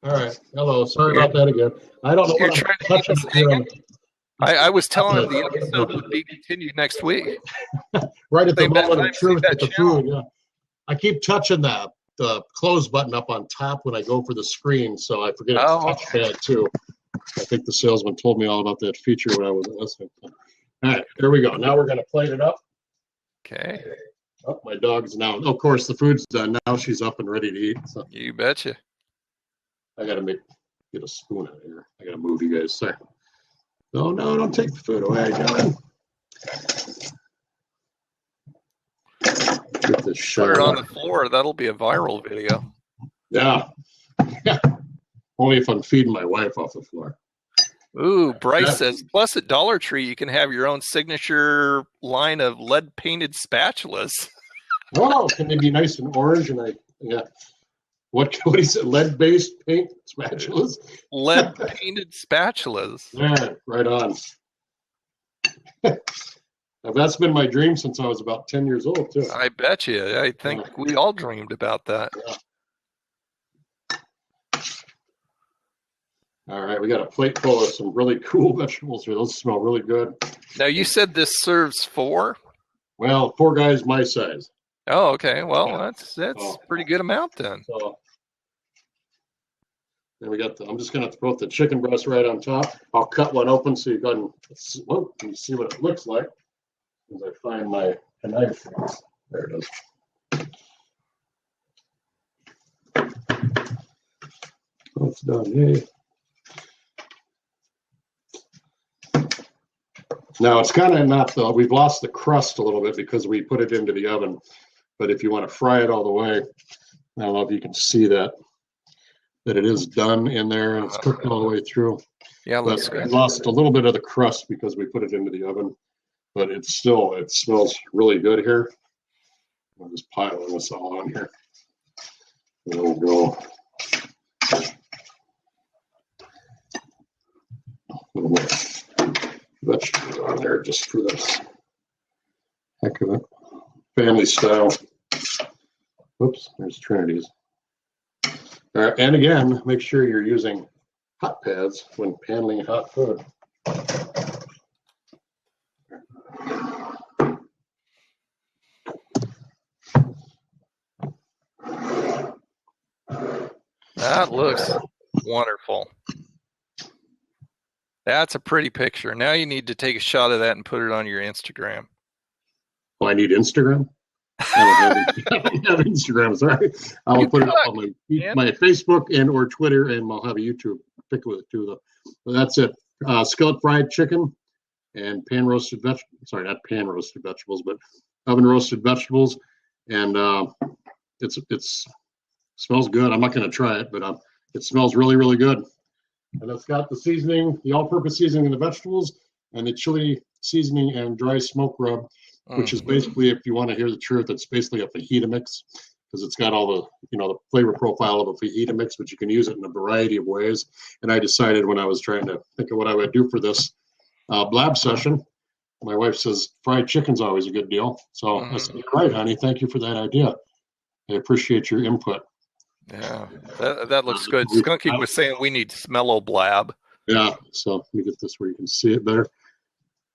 All right. Hello. Sorry about that again. I don't know what I'm touching here. I was telling him the episode would be continued next week. Right at the moment of truth with the food. Yeah. I keep touching the close button up on top when I go for the screen, so I forget it's touchpad too. I think the salesman told me all about that feature when I was listening. All right, there we go. Now we're going to plate it up. Okay. Oh, my dog's now. Of course, the food's done. Now she's up and ready to eat. So. You betcha. I got to get a spoon out of here. I got to move you guys. Sorry. No, don't take the food away, John. Get this shut it on the floor. That'll be a viral video. Yeah. Only if I'm feeding my wife off the floor. Ooh, Bryce says, plus at Dollar Tree, you can have your own signature line of lead-painted spatulas. Oh, can they be nice and orange? What is it? Lead-based paint spatulas? Lead-painted spatulas. Yeah, right on. That's been my dream since I was about 10 years old, too. I bet you. I think we all dreamed about that. Yeah. All right, we got a plate full of some really cool vegetables here. Those smell really good. Now, you said this serves 4? Well, 4 guys my size. Oh, okay. Well, that's a pretty good amount then. So, then we got I'm just going to put the chicken breast right on top. I'll cut one open so you can see what it looks like as I find my knife. There it is. That's done. Hey. Now it's kind of not the, we've lost the crust a little bit because we put it into the oven. But if you want to fry it all the way, I don't know if you can see that it is done in there and it's cooked all the way through. Yeah, it looks good. We lost a little bit of the crust because we put it into the oven, but it smells really good here. I'm just piling this all on here. There we go. A little bit vegetables on there just for the heck of it. Family style. Whoops, there's Trinity's. All right, and again, make sure you're using hot pads when paneling hot food. That looks wonderful. That's a pretty picture. Now you need to take a shot of that and put it on your Instagram. Oh, I need Instagram? I don't have Instagram, sorry. I'll put it up on my Facebook and or Twitter, and I'll have a YouTube pick with it too, though. So that's it. Skillet fried chicken and pan roasted vegetables. Sorry, not pan roasted vegetables, but oven roasted vegetables. And it smells good. I'm not going to try it, but it smells really, really good. And it's got the seasoning, the all-purpose seasoning in the vegetables, and the chili seasoning and dry smoke rub, which is basically, if you want to hear the truth, it's basically a fajita mix, because it's got all the, the flavor profile of a fajita mix, but you can use it in a variety of ways. And I decided when I was trying to think of what I would do for this blab session, my wife says fried chicken's always a good deal. So I said, "You're right, honey. Thank you for that idea. I appreciate your input." Yeah, that looks good. Skunky was saying we need smello blab. Yeah, so let me get this where you can see it better.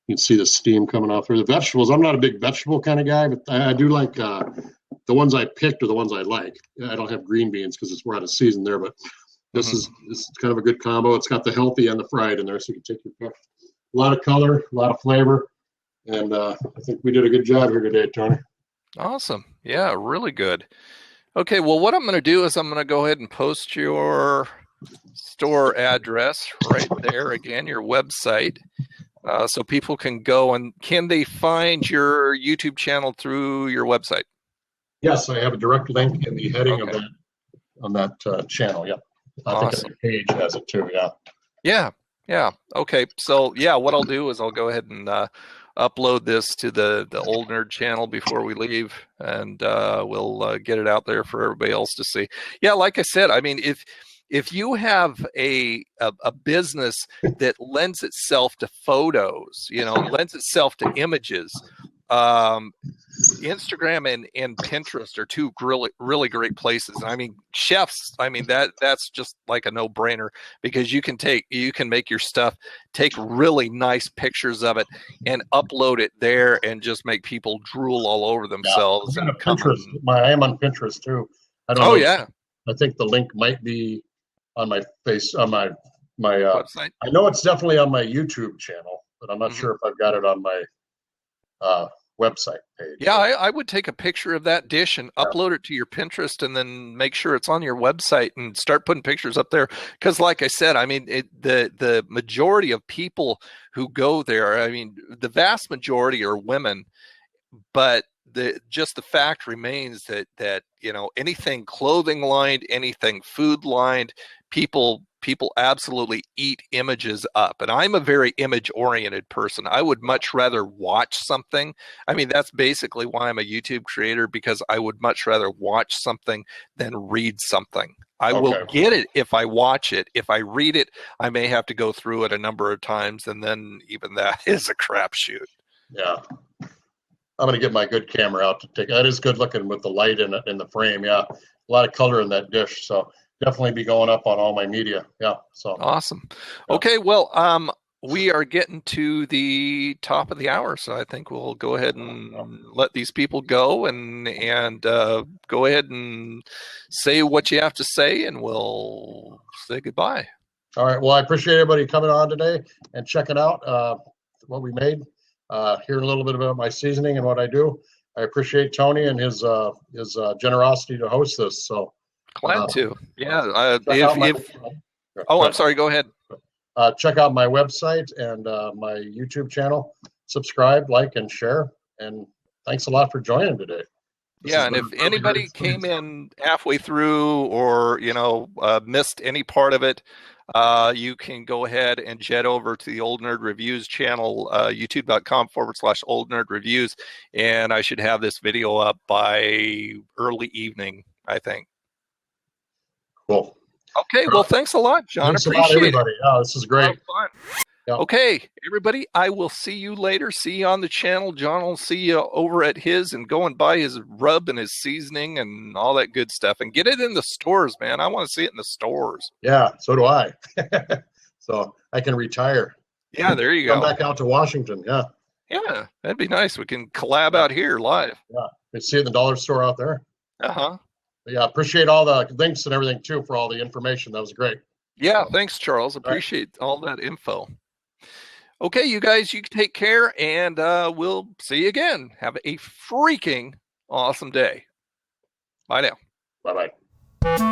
You can see the steam coming off there. The vegetables, I'm not a big vegetable kind of guy, but I do like the ones I picked are the ones I like. I don't have green beans because we're out of season there, but this is kind of a good combo. It's got the healthy and the fried in there, so you can take your pick. A lot of color, a lot of flavor, and I think we did a good job here today, Tony. Awesome. Yeah, really good. Okay, well, what I'm going to do is I'm going to go ahead and post your store address right there, again, your website, so people can go. And can they find your YouTube channel through your website? Yes, I have a direct link in the heading of that on that channel. Yep. I think the page has it too. Yeah. Yeah. Okay. So yeah, what I'll do is I'll go ahead and upload this to the Old Nerd channel before we leave, and we'll get it out there for everybody else to see. Yeah, like I said, I mean, if you have a business that lends itself to photos, lends itself to images, Instagram and Pinterest are two really, really great places. I mean, chefs, that's just like a no-brainer, because you can make your stuff, take really nice pictures of it and upload it there and just make people drool all over themselves. Yeah, I am on Pinterest too. I don't know. Yeah. I think the link might be on my my website. I know it's definitely on my YouTube channel, but I'm not sure if I've got it on my website page. Yeah, I would take a picture of that dish and upload it to your Pinterest, and then make sure it's on your website and start putting pictures up there. Because like I said, I mean, the majority of people who go there, I mean, the vast majority are women, but the fact remains that anything clothing lined, anything food lined, people absolutely eat images up. And I'm a very image oriented person. I would much rather watch something. I mean, that's basically why I'm a YouTube creator, because I would much rather watch something than read something. I will get it if I watch it. If I read it, I may have to go through it a number of times, and then even that is a crapshoot. Yeah. I'm going to get my good camera out to take. That is good looking with the light in the frame. Yeah. A lot of color in that dish. So definitely be going up on all my media. Yeah. So awesome. Okay. Well, we are getting to the top of the hour, so I think we'll go ahead and let these people go and go ahead and say what you have to say, and we'll say goodbye. All right. Well, I appreciate everybody coming on today and checking out what we made. Hearing a little bit about my seasoning and what I do. I appreciate Tony and his generosity to host this. So Glad to. Yeah. I'm sorry. Go ahead. Check out my website and my YouTube channel. Subscribe, like, and share. And thanks a lot for joining today. And if anybody came in halfway through or, missed any part of it, you can go ahead and jet over to the Old Nerd Reviews channel, youtube.com/Old Nerd Reviews. And I should have this video up by early evening, I think. Cool. Okay. Well, thanks a lot, John. Thanks Appreciate a lot, everybody. it. Oh, this is great. Fun. Yep. Okay, everybody, I will see you later. See you on the channel. John will see you over at his and go and buy his rub and his seasoning and all that good stuff. And get it in the stores, man. I want to see it in the stores. Yeah, so do I. So I can retire. Yeah, there you go. Come back out to Washington, yeah. Yeah, that'd be nice. We can collab out here live. Yeah, we see it in the dollar store out there. Uh-huh. Yeah, appreciate all the links and everything, too, for all the information. That was great. Yeah, thanks, Charles. Appreciate all that info. Okay, you guys, you take care, and we'll see you again. Have a freaking awesome day. Bye now. Bye-bye.